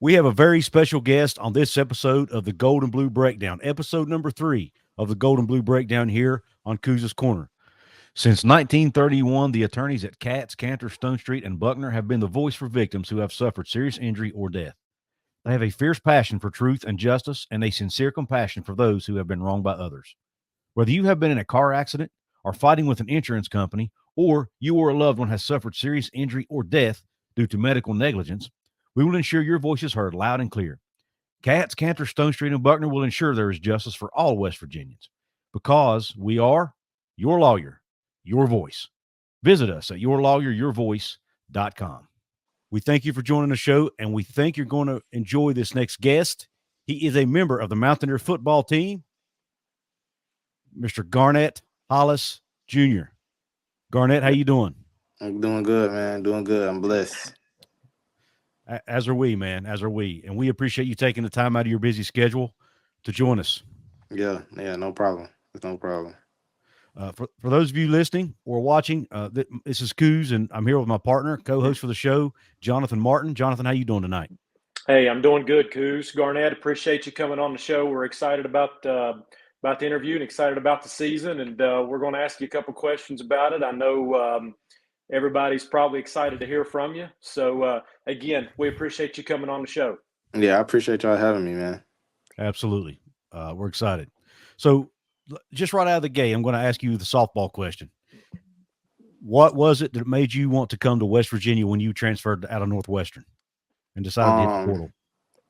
We have a very special guest on this episode of the Gold and Blue Breakdown, episode number 3 of the Gold and Blue Breakdown here on Couz's Corner. Since 1931, the attorneys at Katz, Cantor, Stone Street, and Buckner have been the voice for victims who have suffered serious injury or death. They have a fierce passion for truth and justice and a sincere compassion for those who have been wronged by others. Whether you have been in a car accident or fighting with an insurance company, or you or a loved one has suffered serious injury or death due to medical negligence, we will ensure your voice is heard loud and clear. Katz, Cantor, Stone Street, and Buckner will ensure there is justice for all West Virginians because we are your lawyer, your voice. Visit us at yourlawyeryourvoice.com. We thank you for joining the show, and we think you're going to enjoy this next guest. He is a member of the Mountaineer football team, Mr. Garnett Hollis Jr. Garnett, how you doing? I'm doing good, man. Doing good. I'm blessed. As are we, man. As are we. And we appreciate you taking the time out of your busy schedule to join us. Yeah, no problem. It's no problem. For those of you listening or watching, this is Couz, and I'm here with my partner, co-host for the show, Jonathan Martin. Jonathan, how you doing tonight? Hey, I'm doing good, Couz. Garnett, appreciate you coming on the show. We're excited about the interview and excited about the season, and we're going to ask you a couple questions about it. I know everybody's probably excited to hear from you. So, again, we appreciate you coming on the show. Yeah, I appreciate y'all having me, man. Absolutely. We're excited. So, just right out of the gate, I'm going to ask you the softball question. What was it that made you want to come to West Virginia when you transferred out of Northwestern and decided to hit the portal?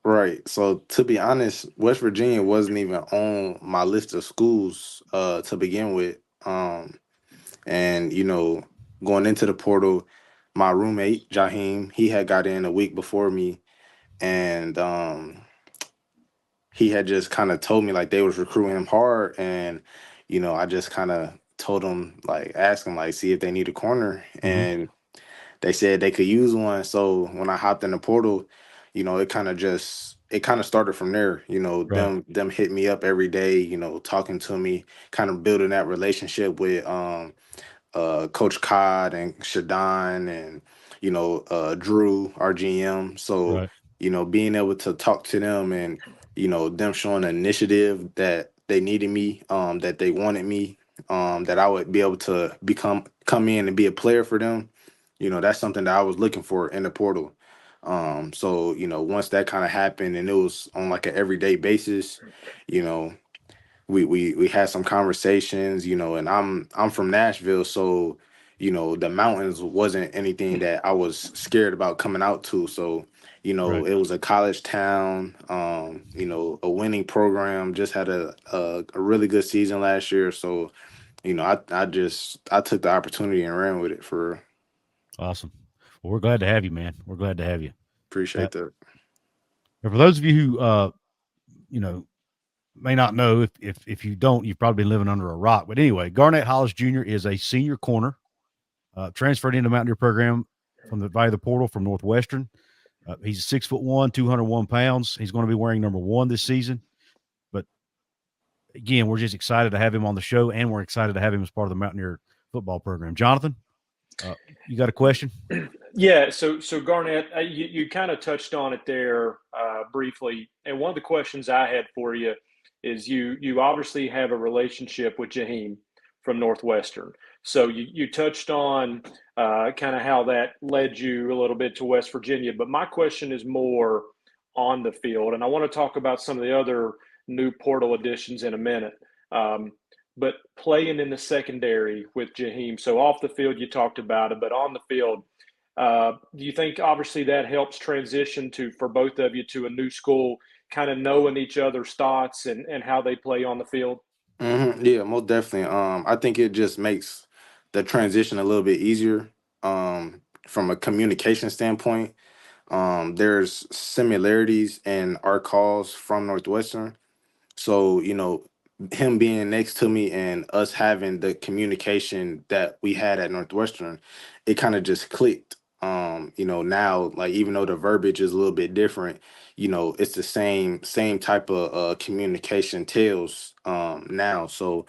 Right. So, to be honest, West Virginia wasn't even on my list of schools to begin with. And, going into the portal, my roommate, Jaheim, he had got in a week before me. And he had just kind of told me, like, they was recruiting him hard. And, I just kind of told him, like, ask him, like, see if they need a corner. Mm-hmm. And they said they could use one. So when I hopped in the portal, it kind of started from there. Right. Them hit me up every day, talking to me, kind of building that relationship with Coach Cod and Shadon and Drew, our GM. So Right. being able to talk to them and them showing an initiative that they needed me, that they wanted me, that I would be able to come in and be a player for them. That's something that I was looking for in the portal. So once that kind of happened and it was on like an everyday basis, you know, we had some conversations, and I'm from Nashville, so the mountains wasn't anything that I was scared about coming out to. So Right. it was a college town, a winning program, just had a really good season last year. So I took the opportunity and ran with it. For Awesome. Well, we're glad to have you, man. We're glad to have you. appreciate that. And for those of you who, may not know, if you don't, you've probably been living under a rock. But anyway, Garnett Hollis Jr. is a senior corner, transferred into the Mountaineer program via the portal from Northwestern. He's 6'1", 201 pounds. He's going to be wearing number 1 this season. But again, we're just excited to have him on the show, and we're excited to have him as part of the Mountaineer football program. Jonathan, you got a question? Yeah, so Garnett, you kind of touched on it there briefly, and one of the questions I had for you is you obviously have a relationship with Jaheim from Northwestern. So you touched on kind of how that led you a little bit to West Virginia, but my question is more on the field, and I want to talk about some of the other new portal additions in a minute. But playing in the secondary with Jaheim, so off the field you talked about it, but on the field, do you think obviously that helps transition for both of you to a new school, kind of knowing each other's thoughts and how they play on the field? Yeah, most definitely. I think it just makes the transition a little bit easier. From a communication standpoint, there's similarities in our calls from Northwestern. So, him being next to me and us having the communication that we had at Northwestern, it kind of just clicked. Now, like, even though the verbiage is a little bit different, it's the same type of communication tails now. So,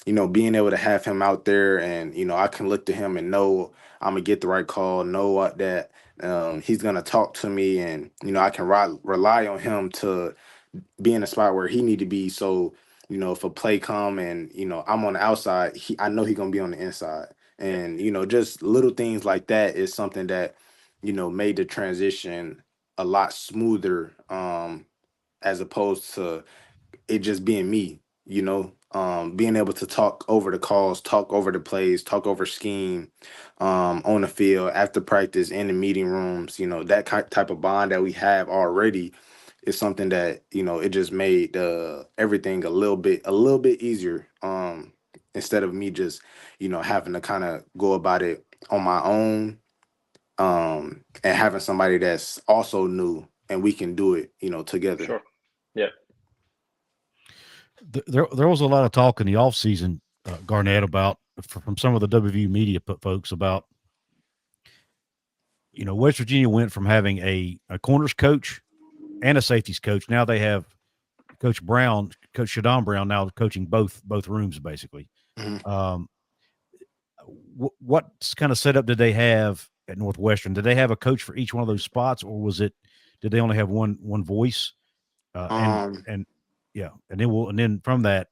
being able to have him out there and, I can look to him and know I'm gonna get the right call, know that He's gonna talk to me, and I can rely on him to be in a spot where he need to be. So if a play come and I'm on the outside, I know he's gonna be on the inside, and just little things like that is something that made the transition a lot smoother, as opposed to it just being me, being able to talk over the calls, talk over the plays, talk over scheme, on the field, after practice, in the meeting rooms, that type of bond that we have already is something that, it just made everything a little bit easier. Instead of me just, having to kind of go about it on my own, and having somebody that's also new and we can do it, together. Sure. Yeah. There was a lot of talk in the offseason, Garnett, about from some of the WVU media folks about, West Virginia went from having a corners coach and a safeties coach. Now they have Coach Shadon Brown, now coaching both rooms basically. Mhm. What kind of setup did they have at Northwestern? Did they have a coach for each one of those spots, or did they only have one voice? Um, And yeah, and then from that,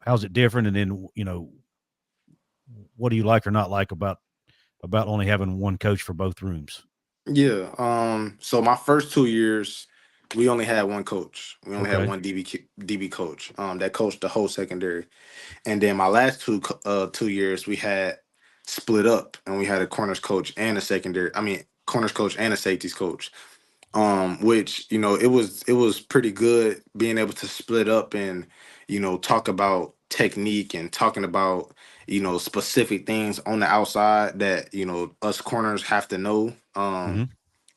how's it different? And then what do you like or not like about only having one coach for both rooms? yeah. So my first 2 years, we only had one coach. We only had Okay. one DB coach. That coached the whole secondary. And then my last 2 years, we had split up, and we had a corners coach and a secondary. I mean, corners coach and a safeties coach. Which it was pretty good being able to split up and talk about technique and talking about specific things on the outside that us corners have to know. Mm-hmm.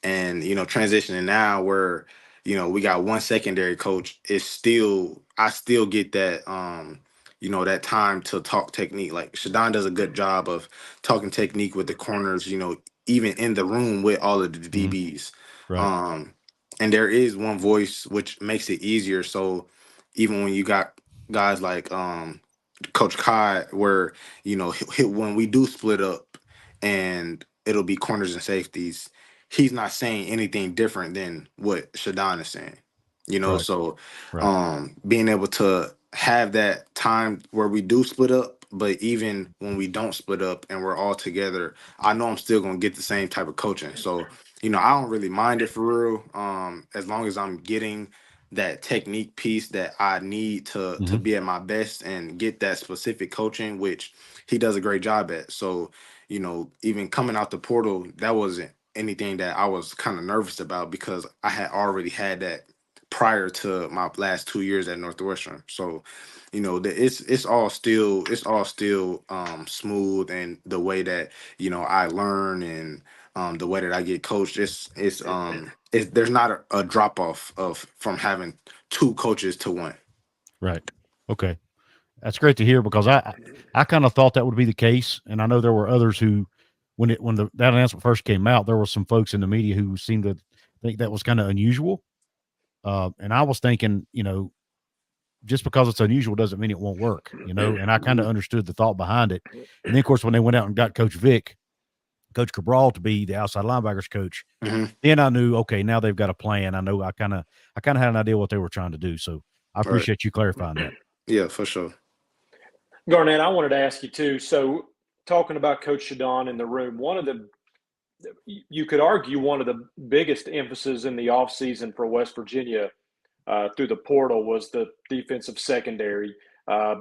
And transitioning now where we got one secondary coach, is still I still get that that time to talk technique. Like Shadon does a good job of talking technique with the corners, even in the room with all of the Mm-hmm. DBs. Right. And there is one voice, which makes it easier. So even when you got guys like Coach Kai, where when we do split up and it'll be corners and safeties, he's not saying anything different than what Shadon is saying. Right. So Right. being able to have that time where we do split up, but even when we don't split up and we're all together, I know I'm still gonna get the same type of coaching. So I don't really mind it for real. As long as I'm getting that technique piece that I need to Mm-hmm. be at my best and get that specific coaching, which he does a great job at. So, even coming out the portal, that wasn't anything that I was kind of nervous about, because I had already had that prior to my last 2 years at Northwestern. So, it's all still smooth, and the way that I learn, and the way that I get coached, there's not a drop off of from having two coaches to one. Right. Okay. That's great to hear, because I kind of thought that would be the case, and I know there were others who, when that announcement first came out, there were some folks in the media who seemed to think that was kind of unusual. And I was thinking, just because it's unusual doesn't mean it won't work, And I kind of understood the thought behind it. And then, of course, when they went out and got Coach Cabral to be the outside linebackers coach, Mhm. then I knew, okay, now they've got a plan. I know I kind of had an idea what they were trying to do. So I All right. appreciate you clarifying that. Yeah, for sure. Garnett, I wanted to ask you too. So, talking about Coach Shadon in the room, you could argue one of the biggest emphasis in the offseason for West Virginia through the portal was the defensive secondary. Uh,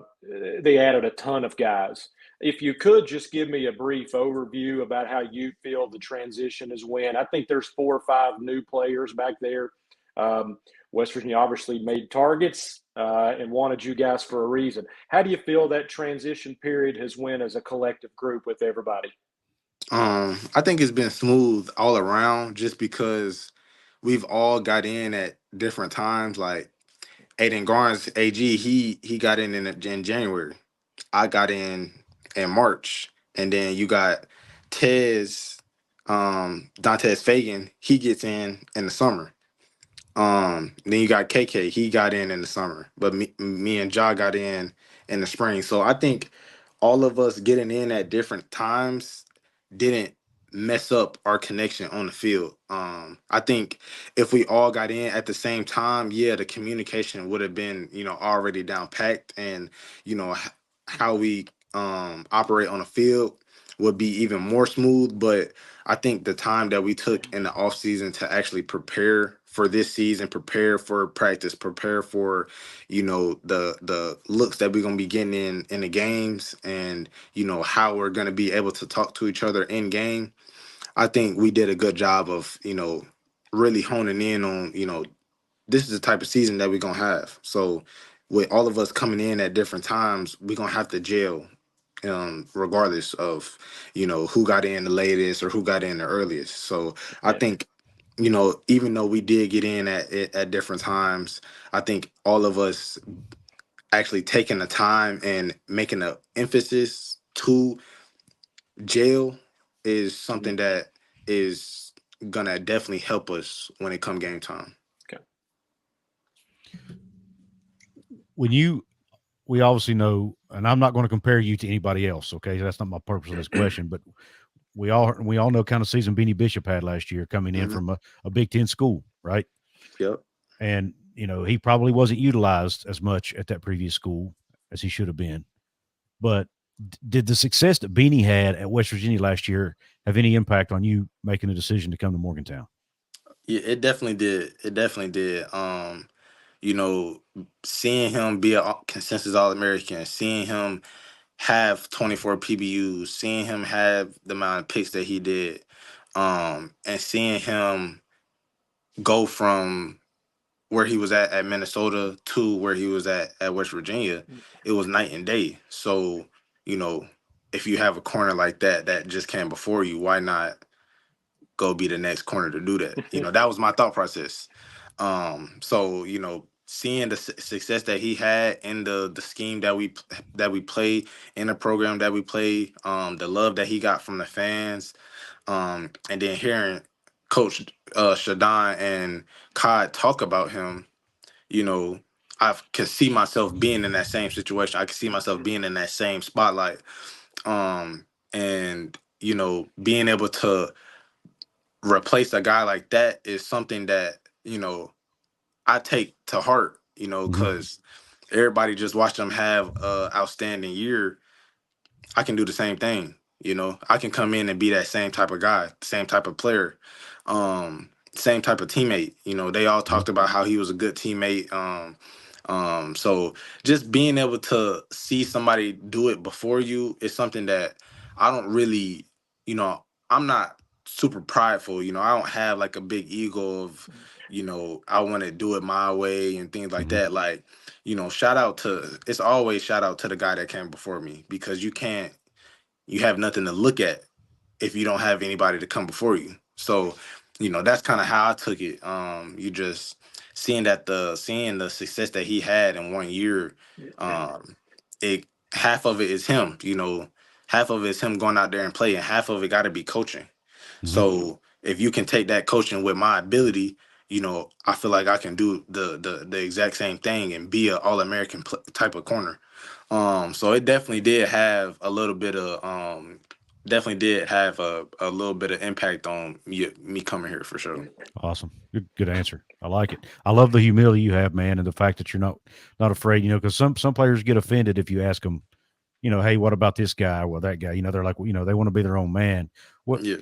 they added a ton of guys. If you could just give me a brief overview about how you feel the transition has went. I think there's 4 or 5 new players back there. Um, West Virginia obviously made targets and wanted you guys for a reason. How do you feel that transition period has went as a collective group with everybody? I think it's been smooth all around, just because we've all got in at different times. Like Aiden Garnes, AG, he got in January. I got in March, and then you got Tez, Dantes Fagan. He gets in the summer. Then you got KK. He got in the summer, but me and Ja got in the spring. So I think all of us getting in at different times didn't mess up our connection on the field. I think if we all got in at the same time, yeah, the communication would have been, already down packed, and how we operate on the field would be even more smooth. But I think the time that we took in the off season to actually prepare for this season, prepare for practice, prepare for, the looks that we're gonna be getting in the games, and how we're gonna be able to talk to each other in game. I think we did a good job of, really honing in on, this is the type of season that we're gonna have. So with all of us coming in at different times, we're gonna have to gel, regardless of, who got in the latest or who got in the earliest. So I Yeah. think, even though we did get in at different times, I think all of us actually taking the time and making an emphasis to jail is something Mhm. that is gonna definitely help us when it come game time. Okay. We obviously know, and I'm not going to compare you to anybody else. Okay, that's not my purpose of this question, but we all know kind of season Beanie Bishop had last year coming in Hmm. from a Big Ten school, right? Yep. And he probably wasn't utilized as much at that previous school as he should have been. But did the success that Beanie had at West Virginia last year have any impact on you making a decision to come to Morgantown? Yeah, it definitely did. It definitely did. You know, seeing him be a consensus All American, seeing him have 24 PBUs, seeing him have the amount of picks that he did, and seeing him go from where he was at Minnesota to where he was at West Virginia, it was night and day. So, you know, if you have a corner like that just came before you, why not go be the next corner to do that? That was my thought process. So, seeing the success that he had in the scheme that we play, in the program that we play, the love that he got from the fans, and then hearing Coach Shadon and Kai talk about him, you know, I can see myself being in that same situation. I can see myself being in that same spotlight. And being able to replace a guy like that is something that, I take to heart, Mhm. because everybody just watched him have a outstanding year. I can do the same thing. I can come in and be that same type of guy, same type of player, same type of teammate. They all Mhm. talked about how he was a good teammate. So just being able to see somebody do it before you is something that I don't really, I'm not super prideful. I don't have like a big ego of, I want to do it my way and things like Mhm. that. Like, it's always shout out to the guy that came before me, because you have nothing to look at if you don't have anybody to come before you. So, that's kind of how I took it. You just seeing the success that he had in 1 year. Um, it half of it is him. Half of it is him going out there and playing. Half of it got to be coaching. Mhm. So if you can take that coaching with my ability, I feel like I can do the exact same thing and be an All American type of corner. So it definitely did have a little bit of impact on me coming here for sure. Awesome. Good answer. I like it. I love the humility you have, man, and the fact that you're not afraid, because some players get offended if you ask them, hey, what about this guy or that guy? They're like, they want to be their own man. What Yeah,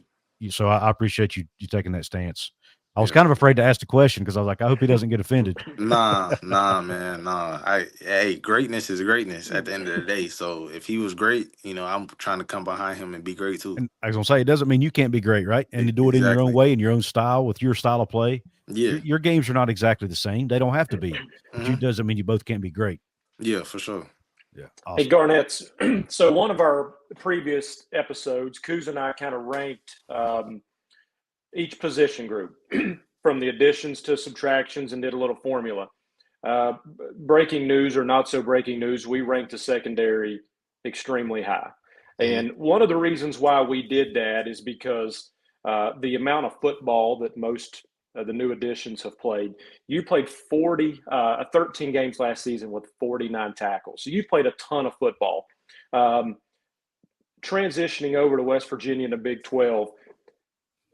so I appreciate you taking that stance. I was yeah. kind of afraid to ask the question because I was like, I hope he doesn't get offended. Nah, man, nah. Hey, greatness is greatness at the end of the day. So if he was great, I'm trying to come behind him and be great too. And I was gonna say, it doesn't mean you can't be great, right? And to do it in your own Exactly. way, in your own style, with your style of play. Yeah. Your games are not exactly the same. They don't have to be, but you Hmm. doesn't mean you both can't be great. Yeah, for sure. Yeah, Hey, awesome. Garnett. So one of our previous episodes, Couz and I kind of ranked each position group from the additions to subtractions and did a little formula. Uh, Breaking news or not so breaking news, we ranked the secondary extremely high. Hmm. And one of the reasons why we did that is because the amount of football that most the new additions have played. You played 13 games last season with 49 tackles. So you played a ton of football. Um, Transitioning over to West Virginia in the Big 12,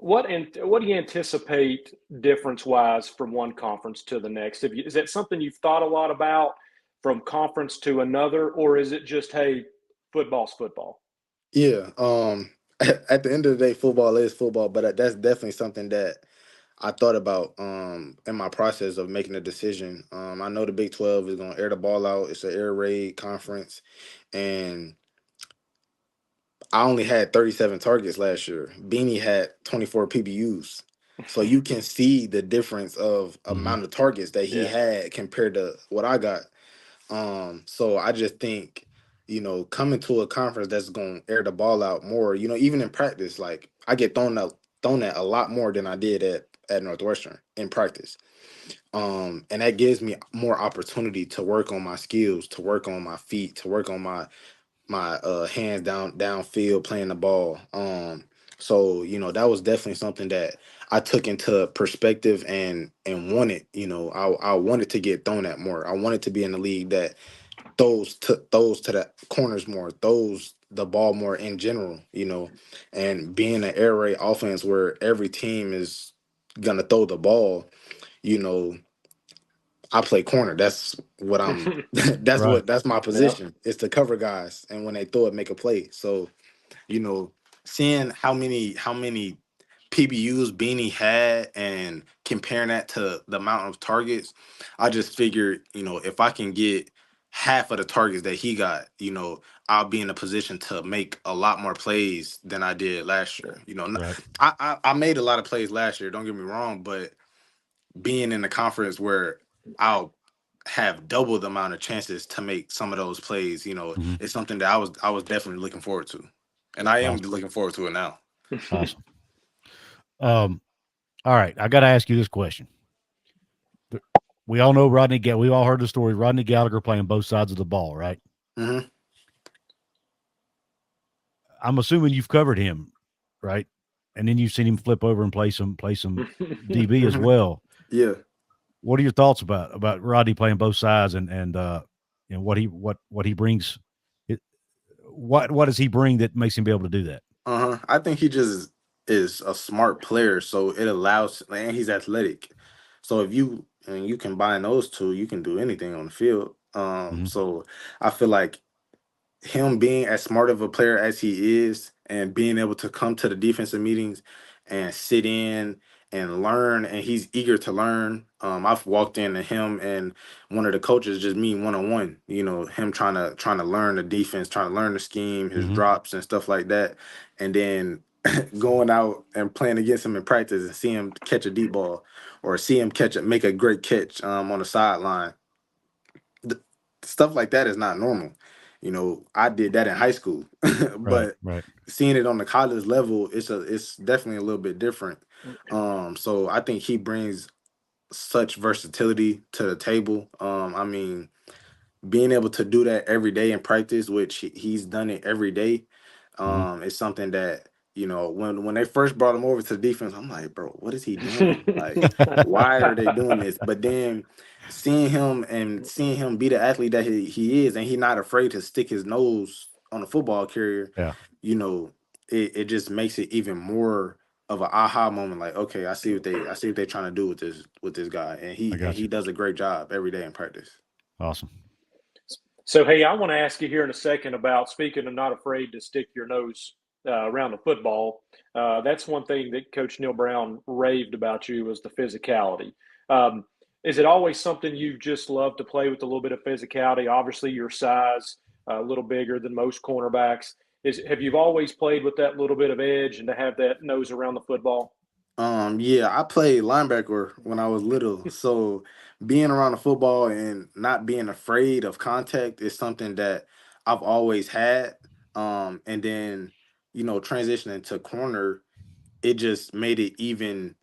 What do you anticipate difference-wise from one conference to the next? Is that something you've thought a lot about from conference to another, or is it just, hey, football's football? Yeah. At the end of the day, football is football, but that's definitely something that I thought about in my process of making a decision. I know the Big 12 is going to air the ball out. It's an air raid conference, and I only had 37 targets last year. Beanie had 24 PBUs. So you can see the difference of Mhm. amount of targets that he Yeah. had compared to what I got. So I just think, coming to a conference that's gonna air the ball out more, even in practice, like I get thrown at a lot more than I did at Northwestern in practice. And that gives me more opportunity to work on my skills, to work on my feet, to work on my hands downfield playing the ball. So that was definitely something that I took into perspective and wanted. I wanted to get thrown at more. I wanted to be in the league that those to the corners more, those the ball more in general. And being an air raid offense where every team is gonna throw the ball. You know, I play corner. That's what I'm. Right. That's my Yeah. position. It's to cover guys, and when they throw it, make a play. So you know, seeing how many PBUs Beanie had and comparing that to the amount of targets, I just figured, if I can get half of the targets that he got, I'll be in a position to make a lot more plays than I did last year. Right. I made a lot of plays last year. Don't get me wrong, but being in a conference where I'll have double the amount of chances to make some of those plays, Mhm. it's something that I was definitely looking forward to. And I am Awesome. looking forward to it now. Awesome. Um, all right. I got to ask you this question. We all know we all heard the story. Rodney Gallagher playing both sides of the ball, right? Hmm. I'm assuming you've covered him, right? And then you've seen him flip over and play some DB as Hmm. well. Yeah. What are your thoughts about Rodney playing both sides and what he brings? It, what does he bring that makes him be able to do that? Uh-huh. I think he just is a smart player, so it allows, and he's athletic. So if you combine those two, you can do anything on the field. Hmm. So I feel like him being as smart of a player as he is and being able to come to the defensive meetings and sit in and learn, and he's eager to learn. I've walked into him and one of the coaches just me one on one, him trying to learn the defense, trying to learn the scheme, his Hmm. drops and stuff like that. And then going out and playing against him in practice and see him catch a deep ball or see him make a great catch on the sideline. Th- Stuff like that is not normal. I did that in high school, Right. but Right. seeing it on the college level, it's definitely a little bit different. So I think he brings such versatility to the table. I mean, being able to do that every day in practice, which he's done it every day, Hmm. is something that when they first brought him over to the defense, I'm like, bro, what is he doing? Like, why are they doing this? But then seeing him be the athlete that he is, and he not afraid to stick his nose on a football carrier, Yeah. you know, it just makes it even more of an aha moment. Like, okay, I see what they're trying to do with this guy, and I he and got he you. does a great job every day in practice. Awesome. So, hey, I want to ask you here in a second about speaking of not afraid to stick your nose around the football. That's one thing that Coach Neil Brown raved about you was the physicality. Um, is it always something you just love to play with a little bit of physicality? Obviously, your size a little bigger than most cornerbacks. Have you always played with that little bit of edge and to have that nose around the football? Yeah, I played linebacker when I was little. So being around the football and not being afraid of contact is something that I've always had. And then, transitioning to corner, it just made it even,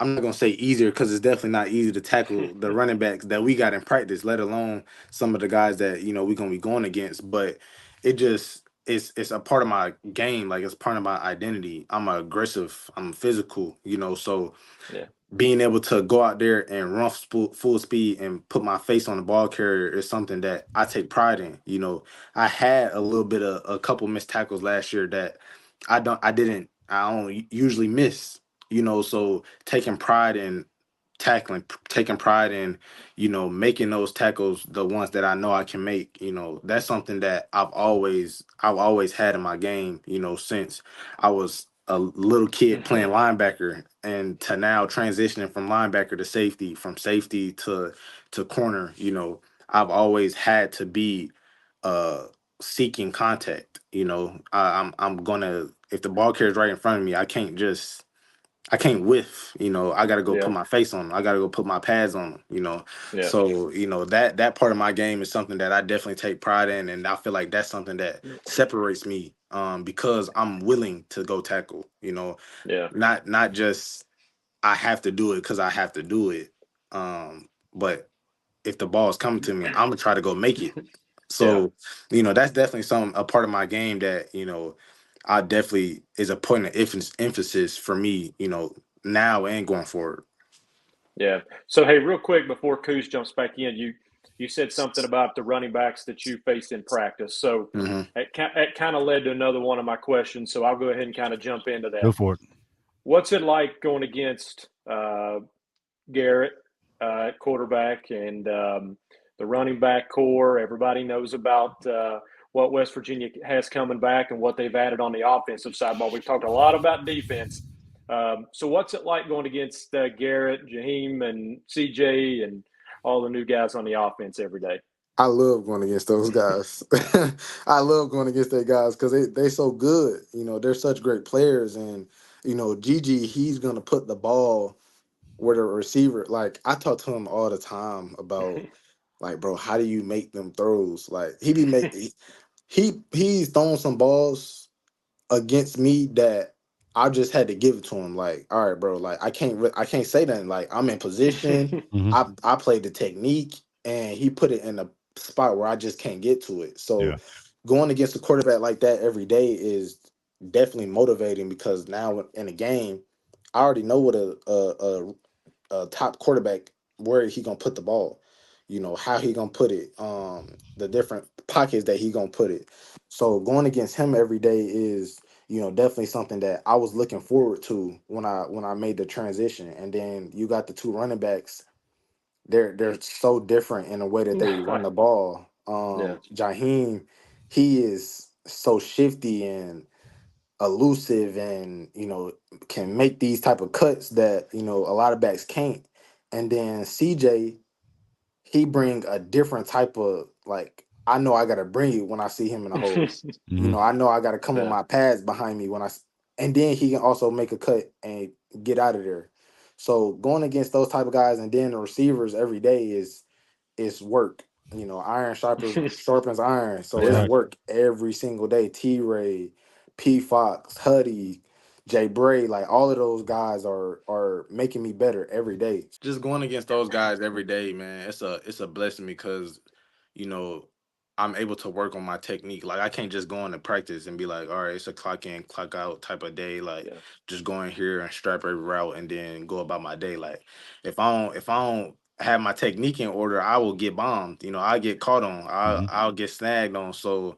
I'm not gonna say easier because it's definitely not easy to tackle the running backs that we got in practice, let alone some of the guys that we're gonna be going against. But it just it's a part of my game, like it's part of my identity. I'm aggressive, I'm physical, so Yeah. being able to go out there and run full speed and put my face on the ball carrier is something that I take pride in. I had a little bit of a couple missed tackles last year that I don't usually miss. So taking pride in tackling, taking pride in, making those tackles the ones that I know I can make. That's something that I've always had in my game, since I was a little kid playing linebacker, and to now transitioning from linebacker to safety, from safety to corner. I've always had to be seeking contact. I'm gonna, if the ball carries right in front of me, I can't whiff. I got to go put Yeah. my face on them. I got to go put my pads on them. Yeah. So, that part of my game is something that I definitely take pride in. And I feel like that's something that separates me, because I'm willing to go tackle, Yeah. not just I have to do it because I have to do it. But if the ball is coming to me, I'm going to try to go make it. Yeah. So, that's definitely a part of my game that, I definitely is a point of emphasis for me, now and going forward. Yeah. So, hey, real quick before Couz jumps back in, you said something about the running backs that you faced in practice. So Hmm. it kind of led to another one of my questions. So I'll go ahead and kind of jump into that. Go for it. What's it like going against Garrett at quarterback and the running back core? Everybody knows about what West Virginia has coming back and what they've added on the offensive side. But we've talked a lot about defense. So what's it like going against Garrett, Jaheim, and CJ, and all the new guys on the offense every day? I love going against those guys. I love going against their guys because they so good. They're such great players, and Gigi, he's gonna put the ball where the receiver. Like, I talk to him all the time about, like, bro, how do you make them throws? Like, he's throwing some balls against me that I just had to give it to him. Like, all right, bro. Like, I can't say nothing. Like, I'm in position. Mhm. I played the technique, and he put it in a spot where I just can't get to it. So Yeah. going against a quarterback like that every day is definitely motivating, because now in a game, I already know what a top quarterback, where he gonna put the ball, how he gonna put it, the different pockets that he gonna put it. So going against him every day is, definitely something that I was looking forward to when I made the transition. And then you got the two running backs. They're so different in the way that they run the ball. Yeah. Jaheim, he is so shifty and elusive, and can make these type of cuts that a lot of backs can't. And then CJ, he bring a different type of, like, I know I gotta bring it when I see him in the hole. Mhm. I know I gotta come on Yeah. my pads behind me and then he can also make a cut and get out of there. So going against those type of guys, and then the receivers every day is work. Iron sharpens iron. So That's it's right. work every single day. T Ray, P Fox, Huddy, Jay Bray, like, all of those guys are making me better every day. Just going against those guys every day, man, it's a blessing, because, you know, I'm able to work on my technique. Like, I can't just go into practice and be like, all right, it's a clock in, clock out type of day. Like, Yeah. just go in here and strap every route and then go about my day. Like, if I don't have my technique in order, I will get bombed. I get caught on. I'll Mhm. I'll get snagged on. So,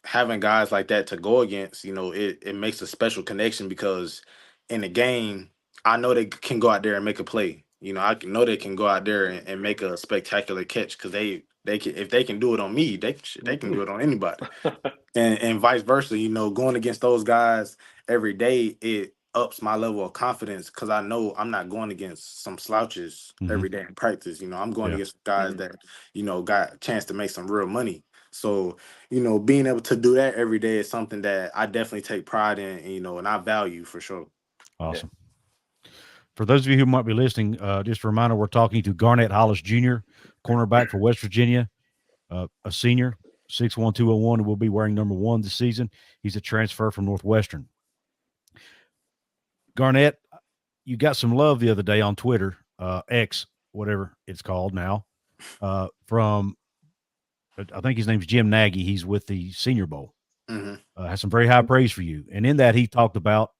having guys like that to go against, it makes a special connection, because in the game, I know they can go out there and make a play. I know they can go out there and make a spectacular catch, because they can, if they can do it on me, they can do it on anybody, and vice versa. Going against those guys every day, it ups my level of confidence, because I know I'm not going against some slouches Mhm. every day in practice. I'm going Yeah. against guys Mhm. that got a chance to make some real money. So being able to do that every day is something that I definitely take pride in, and I value for sure. Yeah. Awesome. For those of you who might be listening, just a reminder, we're talking to Garnett Hollis Jr., cornerback for West Virginia, a senior, 6'1", 201, and will be wearing number 1 this season. He's a transfer from Northwestern. Garnett, you got some love the other day on Twitter, X, whatever it's called now, from, I think his name's Jim Nagy. He's with the Senior Bowl. Hmm. Has some very high praise for you. And in that, he talked about,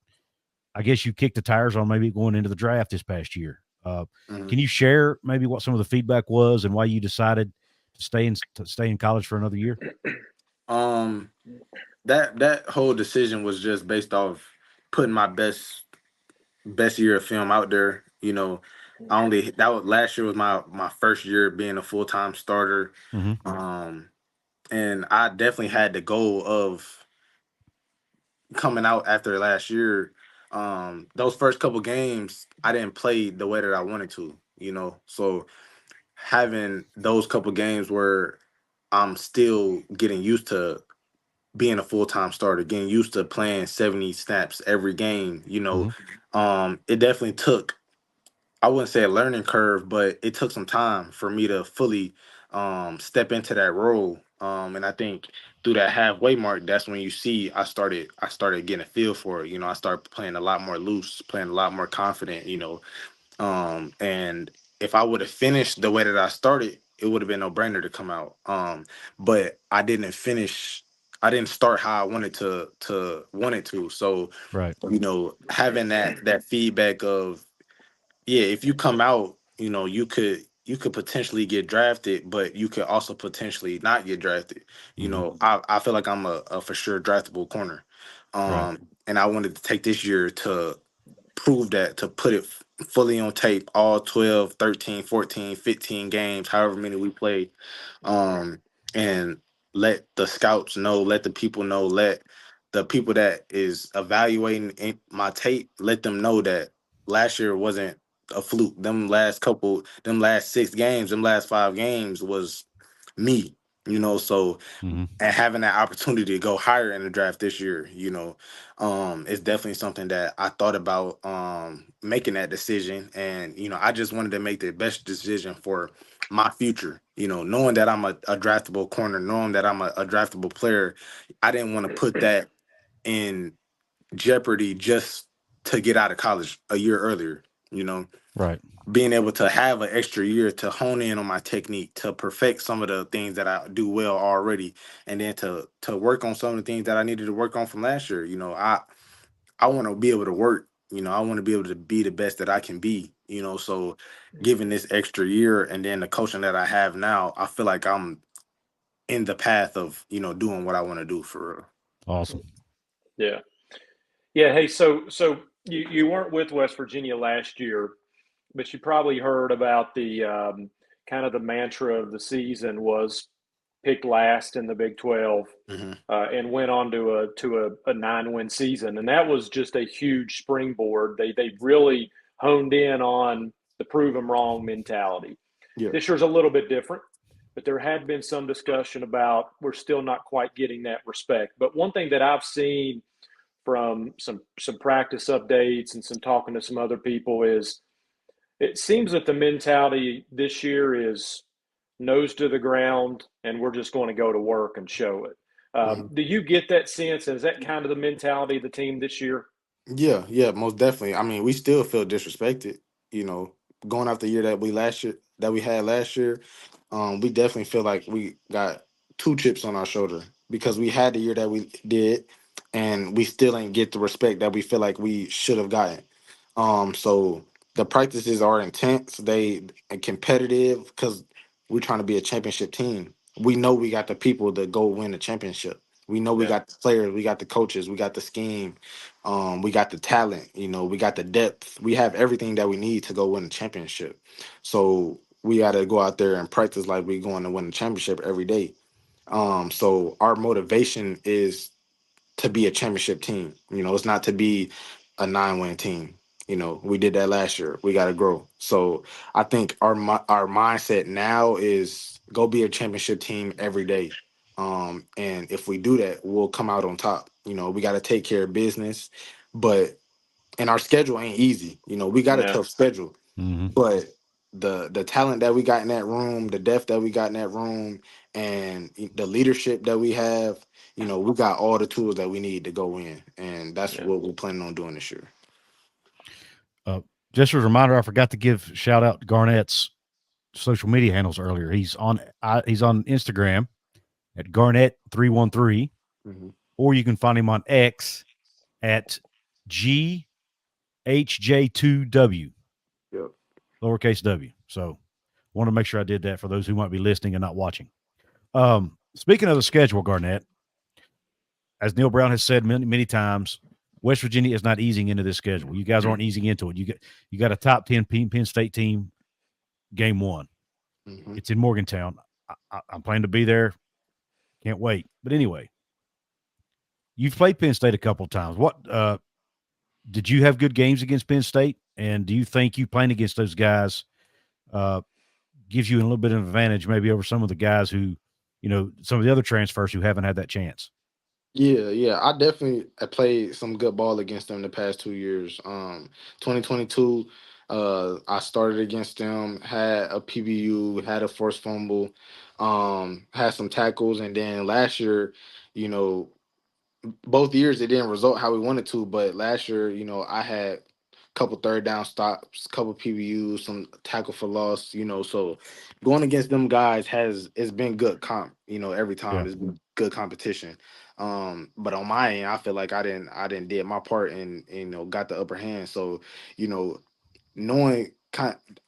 I guess you kicked the tires on maybe going into the draft this past year. Hmm. Can you share maybe what some of the feedback was and why you decided to stay in college for another year? That whole decision was just based off putting my best best year of film out there. You know, last year was my first year being a full-time starter. Mm-hmm. And I definitely had the goal of coming out after last year. Those first couple games, I didn't play the way that I wanted to, so having those couple games where I'm still getting used to being a full-time starter, getting used to playing 70 snaps every game, Mm-hmm. it definitely took, I wouldn't say a learning curve, but it took some time for me to fully step into that role. And I think through that halfway mark, that's when you see I started getting a feel for it. I started playing a lot more loose, playing a lot more confident, and if I would have finished the way that I started, it would have been no brainer to come out. But I didn't finish. I didn't start how I wanted to wanted to. So, Right. having that feedback of, yeah, if you come out, you could potentially get drafted, but you could also potentially not get drafted. Mm-hmm. I feel like I'm a for sure draftable corner. Right. And I wanted to take this year to prove that, to put it fully on tape, all 12, 13, 14, 15 games, however many we played, and let the scouts know, let the people know, let the people that is evaluating my tape, let them know that last year wasn't a fluke. Them last 6 games, them last 5 games was me, so, Mm-hmm. and having that opportunity to go higher in the draft this year, it's definitely something that I thought about making that decision. And, I just wanted to make the best decision for my future, knowing that I'm a draftable corner, knowing that I'm a draftable player. I didn't want to put that in jeopardy just to get out of college a year earlier, you know Right. being able to have an extra year to hone in on my technique, to perfect some of the things that I do well already, and then to work on some of the things that I needed to work on from last year. I want to be able to work. I want to be able to be the best that I can be. So given this extra year and then the coaching that I have now, I feel like I'm in the path of doing what I want to do for real. Awesome. Yeah. Yeah. Hey, so you weren't with West Virginia last year, but you probably heard about the kind of the mantra of the season was picked last in the Big 12, Hmm. and went on to a 9-win season, and that was just a huge springboard. They really honed in on the prove them wrong mentality. Yeah. This year's a little bit different, but there had been some discussion about we're still not quite getting that respect. But one thing that I've seen from some practice updates and some talking to some other people is it seems that the mentality this year is nose to the ground and we're just going to go to work and show it. Do you get that sense? Is that kind of the mentality of the team this year? Yeah, yeah, most definitely. I mean, we still feel disrespected, going off the year that we had last year. We definitely feel like we got two chips on our shoulder because we had the year that we did, and we still ain't get the respect that we feel like we should have gotten. So the practices are intense, they and competitive because we're trying to be a championship team. We know we got the people to go win the championship. We know we Yeah, got the players, we got the coaches, we got the scheme, we got the talent, we got the depth. We have everything that we need to go win the championship. So we got to go out there and practice like we're going to win the championship every day. So our motivation is to be a championship team. It's not to be a 9-win team. We did that last year. We got to grow. So I think our mindset now is go be a championship team every day. And if we do that, we'll come out on top. We got to take care of business, but and our schedule ain't easy. We got a yeah, tough schedule, Mm-hmm. but the talent that we got in that room, the depth that we got in that room, and the leadership that we have, we got all the tools that we need to go in, and that's yeah. what we're planning on doing this year. Just as a reminder, I forgot to give shout out to Garnett's social media handles earlier. He's on Instagram at Garnett313, Hmm. or you can find him on X at GHJ2W, Yep. lowercase w. So want to make sure I did that for those who might be listening and not watching. Speaking of the schedule, Garnett, as Neil Brown has said many, many times, West Virginia is not easing into this schedule. You guys aren't easing into it. You got a top 10 Penn State team game one. Mm-hmm. It's in Morgantown. I'm planning to be there. Can't wait. But anyway, you've played Penn State a couple of times. What did you have good games against Penn State? And do you think you playing against those guys gives you a little bit of advantage maybe over some of the guys who, some of the other transfers who haven't had that chance? Yeah. I definitely played some good ball against them the past 2 years. 2022, I started against them, had a PBU, had a forced fumble, had some tackles, and then last year, you know, both years it didn't result how we wanted to, but last year, I had a couple third down stops, couple PBUs, some tackle for loss, so going against them guys it's been good comp, every time Yeah. it's been good competition. But on my end, I feel like I didn't did my part and got the upper hand. So, you know, knowing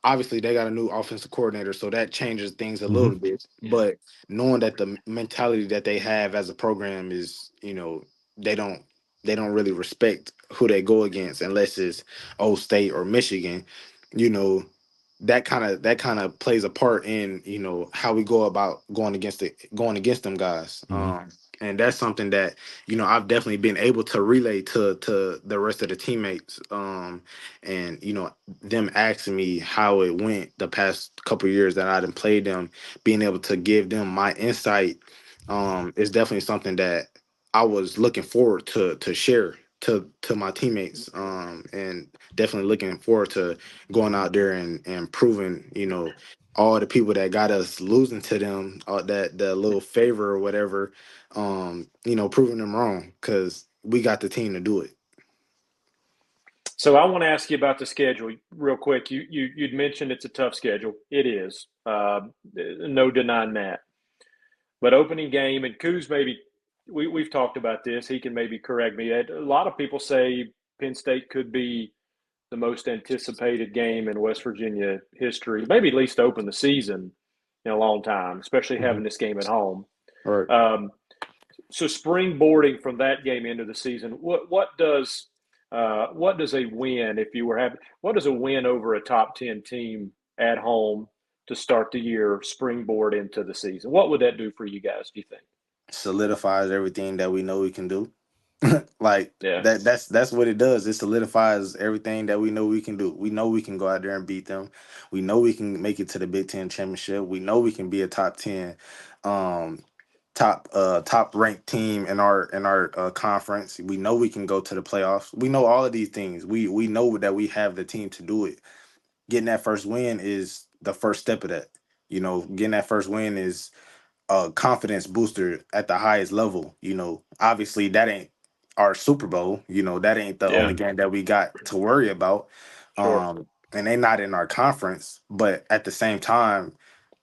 obviously they got a new offensive coordinator, so that changes things a Mm-hmm. little bit. But knowing that the mentality that they have as a program is, they don't they don't really respect who they go against unless it's Old State or Michigan, you know, that kind of plays a part in how we go about going against them guys. Mm-hmm. And that's something that I've definitely been able to relay to the rest of the teammates. And them asking me how it went the past couple of years that I didn't play them, being able to give them my insight, is definitely something that I was looking forward to share to my teammates. And definitely looking forward to going out there and proving, all the people that got us losing to them, that the little favor or whatever, proving them wrong, because we got the team to do it. So I want to ask you about the schedule real quick. You'd mentioned it's a tough schedule. It is, no denying that. But opening game, and Couz, maybe we've talked about this. He can maybe correct me. A lot of people say Penn State could be the most anticipated game in West Virginia history, maybe at least open the season in a long time, especially Mhm. having this game at home. All right. So springboarding from that game into the season, what does a win, if you were having, what does a win over a top 10 team at home to start the year springboard into the season? What would that do for you guys, do you think? Solidifies everything that we know we can do. Like Yeah, that's what it does. It solidifies everything that we know we can do. We know we can go out there and beat them. We know we can make it to the Big Ten championship. We know we can be a top 10, um top ranked team in our conference. We know we can go to the playoffs. We know all of these things. We know that we have the team to do it. Getting that first win is the first step of that. Getting that first win is a confidence booster at the highest level. Obviously that ain't our Super Bowl. That ain't the yeah, only game that we got to worry about. sure. And they not in our conference, but at the same time,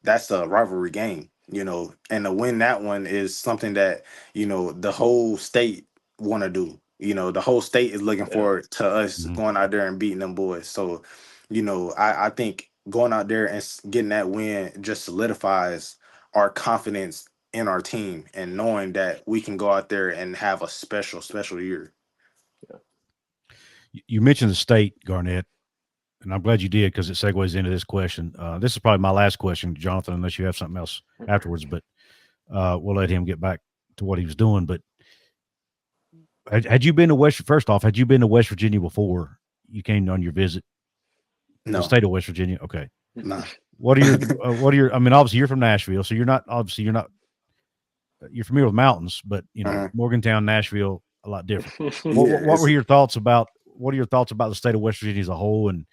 that's a rivalry game. And to win that one is something that the whole state want to do. The whole state is looking Yeah. forward to us Mm-hmm. going out there and beating them boys. So, I think going out there and getting that win just solidifies our confidence in our team and knowing that we can go out there and have a special year. You mentioned the state, Garnett, and I'm glad you did because it segues into this question. This is probably my last question, Jonathan, unless you have something else afterwards. But we'll let him get back to what he was doing. But had you been to West? First off, had you been to West Virginia before you came on your visit? The No, state of West Virginia. Okay. nah. What are your? I mean, obviously you're from Nashville, so you're not. You're familiar with mountains, but Uh-huh. Morgantown, Nashville, a lot different. Yeah, What were your thoughts about? What are your thoughts about the state of West Virginia as a whole, and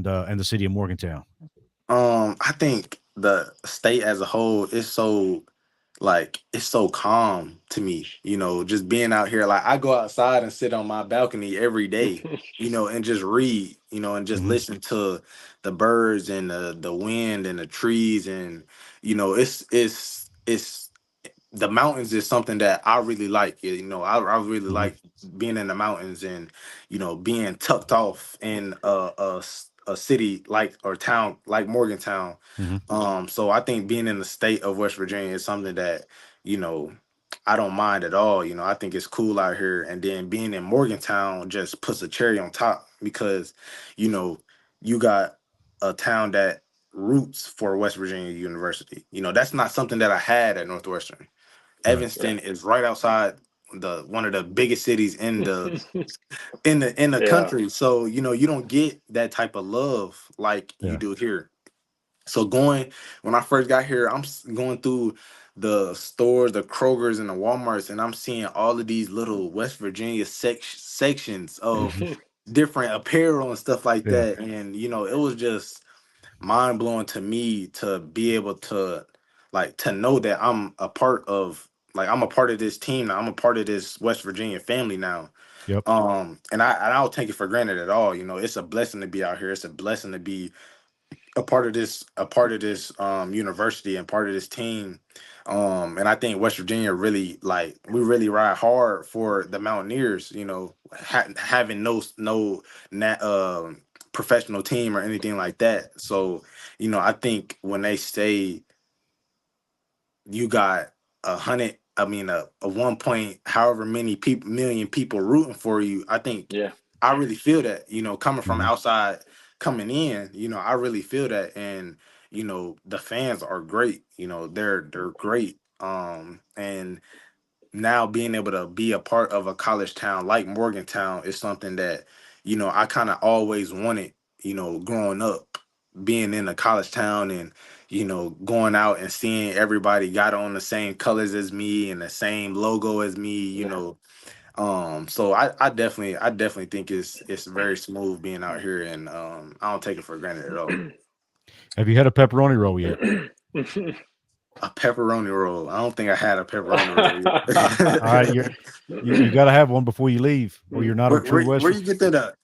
the city of Morgantown? I think the state as a whole is so, like, it's so calm to me. Just being out here, like I go outside and sit on my balcony every day, and just read, and just Mm-hmm. listen to the birds and the wind and the trees. And it's the mountains is something that I really like. I really Mm-hmm. like being in the mountains and being tucked off in a city like, or town like Morgantown. Mm-hmm. So I think being in the state of West Virginia is something that you know I don't mind at all. I think it's cool out here. And then being in Morgantown just puts a cherry on top because, you know, you got a town that roots for West Virginia University. That's not something that I had at Northwestern. Right. Evanston is right outside the one of the biggest cities in the Yeah. country. So, you don't get that type of love like you Yeah. do here. So when I first got here, I'm going through the stores, the Krogers and the Walmarts, and I'm seeing all of these little West Virginia sections of Mhm. different apparel and stuff like Yeah. that. And it was just mind blowing to me to be able to to know that I'm a part of this team now. I'm a part of this West Virginia family now. Yep. And I don't take it for granted at all. It's a blessing to be out here. It's a blessing to be a part of this university and part of this team. And I think West Virginia really we really ride hard for the Mountaineers, having no professional team or anything like that. So I think when they say you got 100, I mean a 1 point however many people million people rooting for you, I think Yeah. I really feel that, coming from Mhm. outside, coming in, I really feel that. And, the fans are great, they're great. And now being able to be a part of a college town like Morgantown is something that, I kind of always wanted, growing up, being in a college town and, going out and seeing everybody got on the same colors as me and the same logo as me, Yeah. So I definitely think it's very smooth being out here, and I don't take it for granted at all. Have you had a pepperoni roll yet? A pepperoni roll. I don't think I had a pepperoni roll All right, yet. you got to have one before you leave, or you're not a where, true where, where Western. you get that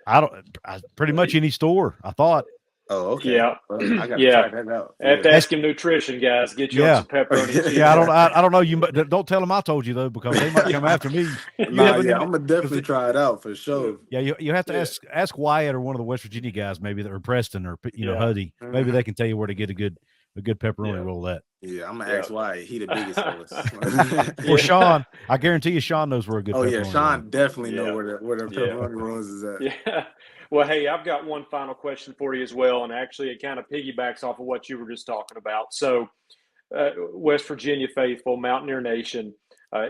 at? Pretty much any store. I thought. Oh, okay. Yeah. Well, I got to Yeah. try that out. I have Yeah. to ask him nutrition, guys. Get you on Yeah, some pepperoni and yeah. cheese. I don't know. Don't tell them I told you though, because they might come after me. You Nah, haven't yeah, even I'm gonna because definitely try it out for sure. yeah, you have to Yeah. ask Wyatt or one of the West Virginia guys, maybe that or Preston or Yeah. Huddy. Maybe Mhm. they can tell you where to get a good pepperoni Yeah. roll at. Yeah, I'm gonna Yeah. ask why he the biggest of us. Or Yeah. Sean, I guarantee you, Sean knows where a good Oh yeah, pepperoni roll. Sean definitely know Yeah. where the Yeah. pepperoni rolls is at. Yeah. Well, hey, I've got one final question for you as well. And actually, it kind of piggybacks off of what you were just talking about. So, West Virginia faithful, Mountaineer Nation,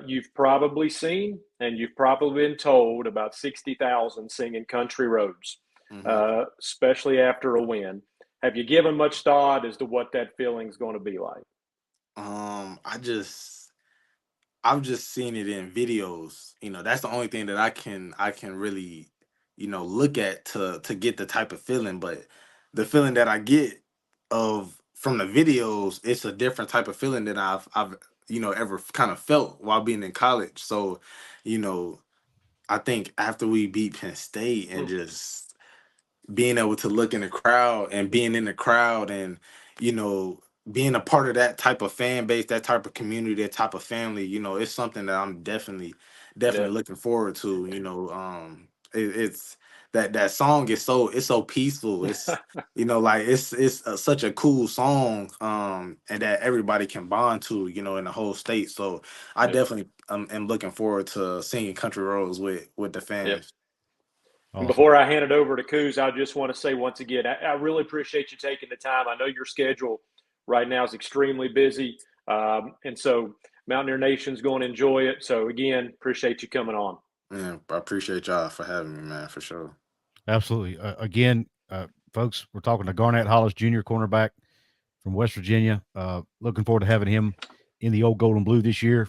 you've probably seen and you've probably been told about 60,000 singing country roads, Hmm. especially after a win. Have you given much thought as to what that feeling's going to be like? Um, I just I've just seen it in videos. That's the only thing that I can really, look at to get the type of feeling. But the feeling that I get of from the videos, it's a different type of feeling than I've ever kind of felt while being in college. So, you know, I think after we beat Penn State and just being able to look in the crowd and being in the crowd and you know being a part of that type of fan base, that type of community, that type of family, it's something that I'm definitely Yeah. definitely looking forward to. It's that song is so peaceful. It's it's such a cool song, and that everybody can bond to, in the whole state. So I Yep. definitely am looking forward to singing country roads with the Yep. fans. And Awesome. before I hand it over to Couz, I just want to say once again, I really appreciate you taking the time. I know your schedule right now is extremely busy. And so Mountaineer Nation's going to enjoy it. So again, appreciate you coming on. Yeah, I appreciate y'all for having me, man, for sure. Absolutely. Again, folks, we're talking to Garnett Hollis Jr., cornerback from West Virginia. Looking forward to having him in the old gold and blue this year.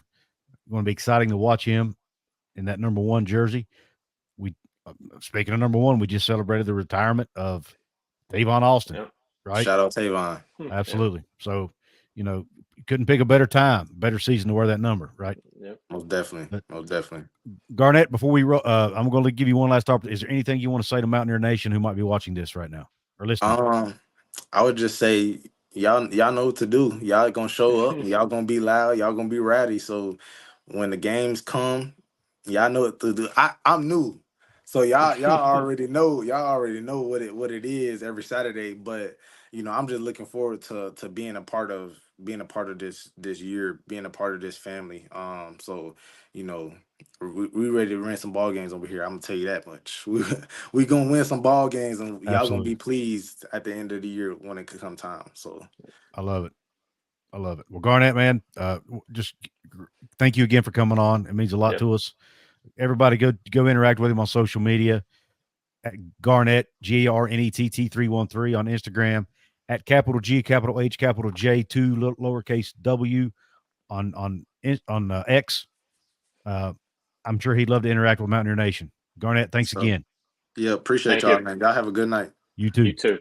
Going to be exciting to watch him in that number 1 jersey. We, speaking of number 1, we just celebrated the retirement of Tavon Austin, Yep. right? Shout out Tavon. Absolutely. So, couldn't pick a better time, better season to wear that number, right? Yep. Most definitely. But Most definitely. Garnett, before we I'm going to give you one last opportunity. Is there anything you want to say to Mountaineer Nation who might be watching this right now or listening? I would just say y'all know what to do. Y'all gonna show up. Y'all gonna be loud. Y'all gonna be rowdy. So when the games come, y'all know what to do. I'm new, So y'all already know what it is every Saturday. But I'm just looking forward to being a part of this year, being a part of this family. So we ready to win some ball games over here. I'm gonna tell you that much. We gonna win some ball games, and y'all Absolutely. gonna be pleased at the end of the year when it come time. So I love it. Well, Garnett, man, just thank you again for coming on. It means a lot to us. Everybody go interact with him on social media at Garnett, GARNETT 313 on Instagram, at capital G, capital H, capital J, 2 lowercase W on X. I'm sure he'd love to interact with Mountaineer Nation. Garnett, thanks again. yeah, appreciate Thank y'all, you. man. Y'all have a good night. You too. You too.